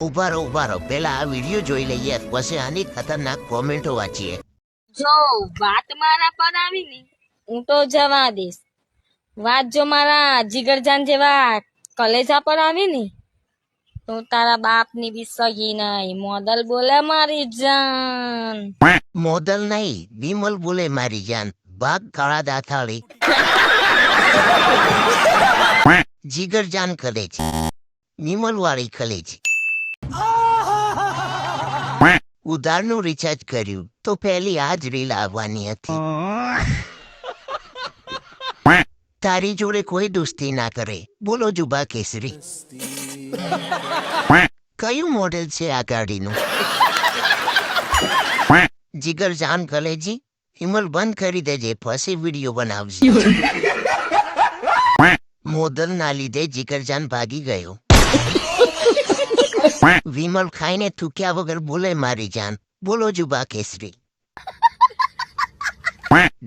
ઉભા રહો પેલા આ વિડીયો જોઈ લઈએ પછી આની ખતરનાક કોમેન્ટો વાંચીએ. જો વાત મારા પર આવી ને હું તો જવા દઈશ. વાત જો મારા જીગરજાન જેવા કલેજા પર આવી ને તો તારા બાપની બી સગી નહીં. મોદલ બોલે મારી જાન. મોદલ નહીં, વિમલ બોલે મારી જાન. ભાગ કાળા દાથાળી. જીગર જાન ખલે છે, વિમલ વાળી ખલે છે. ઉધારનું રિચાર્જ કર્યું તો પહેલી આ જ રીલ આવવાની હતી. તારી જોડે કોઈ દોસ્તી ના કરે. બોલો જુબા કેસરી. કયું મોડેલ છે આ ગાડીનું? જીગર જાન કલેજી, હિમલ બંધ કરી દેજે પછી વિડીયો બનાવજે. મોદલ ના લીધે જીગરજાન ભાગી ગયો. વિમલ ખાઈને થૂક્યા વગર બોલે મારી જાન. બોલો જુબા કેસરી.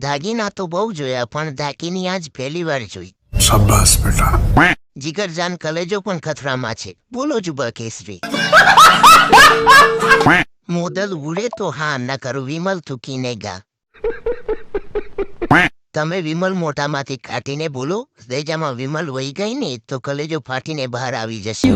દાગીના તો બહુ જોયા પણ દાગીની આજ પહેલી વાર જોઈ. શાબાશ બેટા. જીગરજાન કલેજો પણ ખતરામાં છે. બોલો જુબા કેસરી. મોદલ ઉડે તો હા ન કરું, વિમલ થૂકીને ગા. તમે વિમલ મોટામાંથી કાઢીને બોલો. દેજામાં વિમલ વહી ગઈ ને તો કલેજો ફાટીને બહાર આવી જશે.